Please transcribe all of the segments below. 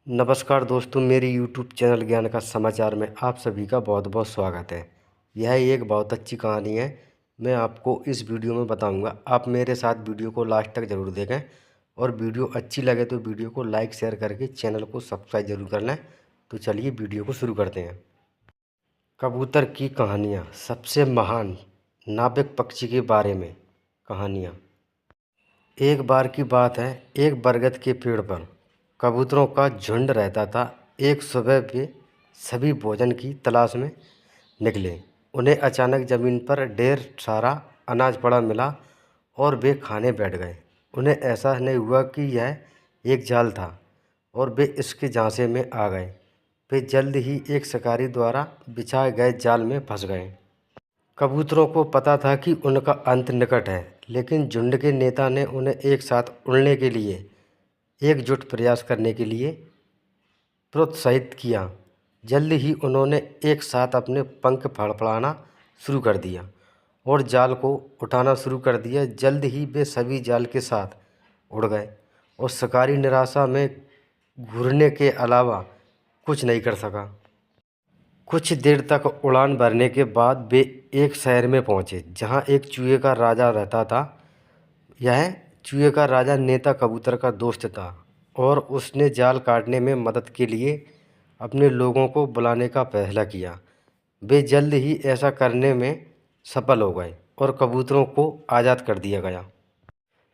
नमस्कार दोस्तों, मेरे यूट्यूब चैनल ज्ञान का समाचार में आप सभी का बहुत बहुत स्वागत है। यह एक बहुत अच्छी कहानी है। मैं आपको इस वीडियो में बताऊंगा। आप मेरे साथ वीडियो को लास्ट तक ज़रूर देखें और वीडियो अच्छी लगे तो वीडियो को लाइक शेयर करके चैनल को सब्सक्राइब ज़रूर कर लें। तो चलिए वीडियो को शुरू करते हैं। कबूतर की कहानियाँ, सबसे महान नाविक पक्षी के बारे में कहानियाँ। एक बार की बात है, एक बरगद के पेड़ पर कबूतरों का झुंड रहता था। एक सुबह वे सभी भोजन की तलाश में निकले। उन्हें अचानक ज़मीन पर ढेर सारा अनाज पड़ा मिला और वे खाने बैठ गए। उन्हें एहसास नहीं हुआ कि यह एक जाल था और वे इसके झांसे में आ गए। वे जल्द ही एक शिकारी द्वारा बिछाए गए जाल में फंस गए। कबूतरों को पता था कि उनका अंत निकट है, लेकिन झुंड के नेता ने उन्हें एक साथ उड़ने के लिए एकजुट प्रयास करने के लिए प्रोत्साहित किया। जल्द ही उन्होंने एक साथ अपने पंख फड़फड़ाना शुरू कर दिया और जाल को उठाना शुरू कर दिया। जल्द ही वे सभी जाल के साथ उड़ गए और शिकारी निराशा में घूरने के अलावा कुछ नहीं कर सका। कुछ देर तक उड़ान भरने के बाद वे एक शहर में पहुंचे, जहां एक चूहे का राजा रहता था। यह चूहे का राजा नेता कबूतर का दोस्त था और उसने जाल काटने में मदद के लिए अपने लोगों को बुलाने का फैसला किया। वे जल्द ही ऐसा करने में सफल हो गए और कबूतरों को आज़ाद कर दिया गया।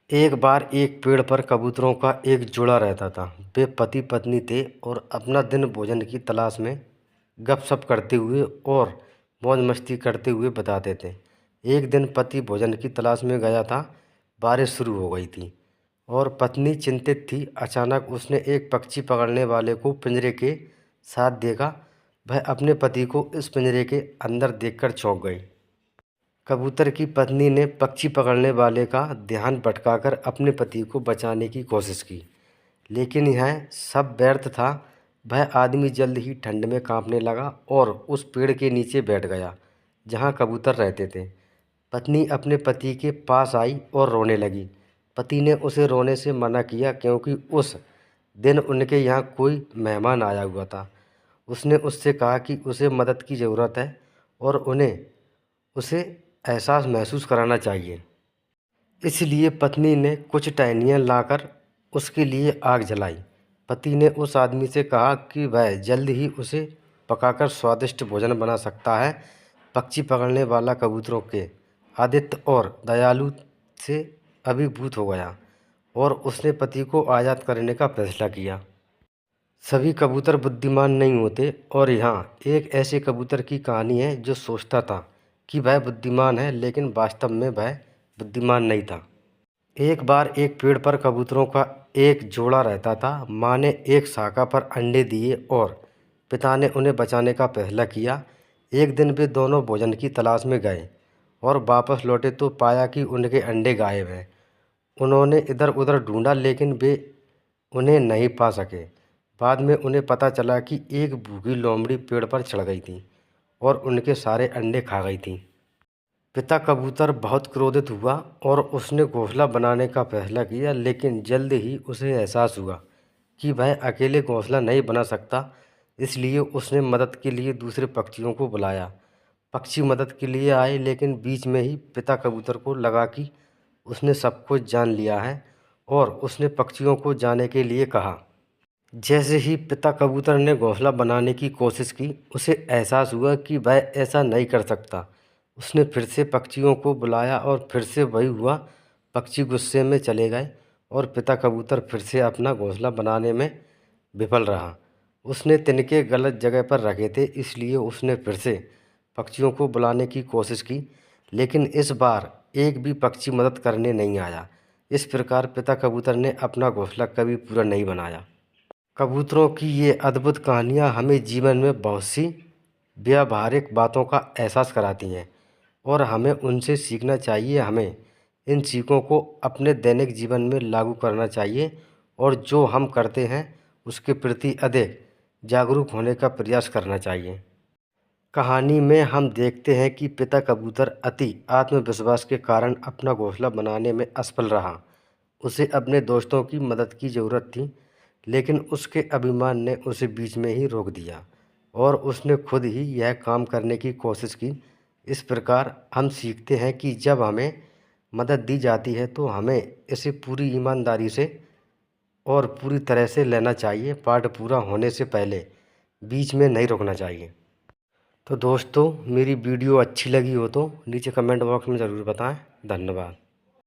एक बार एक पेड़ पर कबूतरों का एक जोड़ा रहता था। वे पति पत्नी थे और अपना दिन भोजन की तलाश में गपशप करते हुए और मौज मस्ती करते हुए बताते थे। एक दिन पति भोजन की तलाश में गया था। बारिश शुरू हो गई थी और पत्नी चिंतित थी। अचानक उसने एक पक्षी पकड़ने वाले को पिंजरे के साथ देखा। वह अपने पति को इस पिंजरे के अंदर देखकर चौंक गई। कबूतर की पत्नी ने पक्षी पकड़ने वाले का ध्यान भटकाकर अपने पति को बचाने की कोशिश की, लेकिन यह सब व्यर्थ था। वह आदमी जल्द ही ठंड में कांपने लगा और उस पेड़ के नीचे बैठ गया जहां कबूतर रहते थे। पत्नी अपने पति के पास आई और रोने लगी। पति ने उसे रोने से मना किया क्योंकि उस दिन उनके यहाँ कोई मेहमान आया हुआ था। उसने उससे कहा कि उसे मदद की ज़रूरत है और उन्हें उसे एहसास महसूस कराना चाहिए। इसलिए पत्नी ने कुछ टहनियाँ लाकर उसके लिए आग जलाई। पति ने उस आदमी से कहा कि वह जल्द ही उसे पकाकर स्वादिष्ट भोजन बना सकता है। पक्षी पकड़ने वाला कबूतरों के आदित्य और दयालु से अभिभूत हो गया और उसने पति को आज़ाद करने का फैसला किया। सभी कबूतर बुद्धिमान नहीं होते और यहाँ एक ऐसे कबूतर की कहानी है जो सोचता था कि वह बुद्धिमान है, लेकिन वास्तव में वह बुद्धिमान नहीं था। एक बार एक पेड़ पर कबूतरों का एक जोड़ा रहता था। माँ ने एक शाखा पर अंडे दिए और पिता ने उन्हें बचाने का फैसला किया। एक दिन वे दोनों भोजन की तलाश में गए और वापस लौटे तो पाया कि उनके अंडे गायब हैं। उन्होंने इधर उधर ढूंढा, लेकिन वे उन्हें नहीं पा सके। बाद में उन्हें पता चला कि एक भूखी लोमड़ी पेड़ पर चढ़ गई थी और उनके सारे अंडे खा गई थी। पिता कबूतर बहुत क्रोधित हुआ और उसने घोंसला बनाने का फैसला किया, लेकिन जल्द ही उसे एहसास हुआ कि वह अकेले घोंसला नहीं बना सकता। इसलिए उसने मदद के लिए दूसरे पक्षियों को बुलाया। पक्षी मदद के लिए आए, लेकिन बीच में ही पिता कबूतर को लगा कि उसने सब कुछ जान लिया है और उसने पक्षियों को जाने के लिए कहा। जैसे ही पिता कबूतर ने घोंसला बनाने की कोशिश की, उसे एहसास हुआ कि वह ऐसा नहीं कर सकता। उसने फिर से पक्षियों को बुलाया और फिर से वही हुआ। पक्षी गुस्से में चले गए और पिता कबूतर फिर से अपना घोंसला बनाने में विफल रहा। उसने तिनके गलत जगह पर रखे थे, इसलिए उसने फिर से पक्षियों को बुलाने की कोशिश की, लेकिन इस बार एक भी पक्षी मदद करने नहीं आया। इस प्रकार पिता कबूतर ने अपना घोंसला कभी पूरा नहीं बनाया। कबूतरों की ये अद्भुत कहानियाँ हमें जीवन में बहुत सी व्यावहारिक बातों का एहसास कराती हैं और हमें उनसे सीखना चाहिए। हमें इन सीखों को अपने दैनिक जीवन में लागू करना चाहिए और जो हम करते हैं उसके प्रति अधिक जागरूक होने का प्रयास करना चाहिए। कहानी में हम देखते हैं कि पिता कबूतर अति आत्मविश्वास के कारण अपना घोंसला बनाने में असफल रहा। उसे अपने दोस्तों की मदद की ज़रूरत थी, लेकिन उसके अभिमान ने उसे बीच में ही रोक दिया और उसने खुद ही यह काम करने की कोशिश की। इस प्रकार हम सीखते हैं कि जब हमें मदद दी जाती है तो हमें इसे पूरी ईमानदारी से और पूरी तरह से लेना चाहिए। पाठ पूरा होने से पहले बीच में नहीं रोकना चाहिए। तो दोस्तों, मेरी वीडियो अच्छी लगी हो तो नीचे कमेंट बॉक्स में ज़रूर बताएं। धन्यवाद।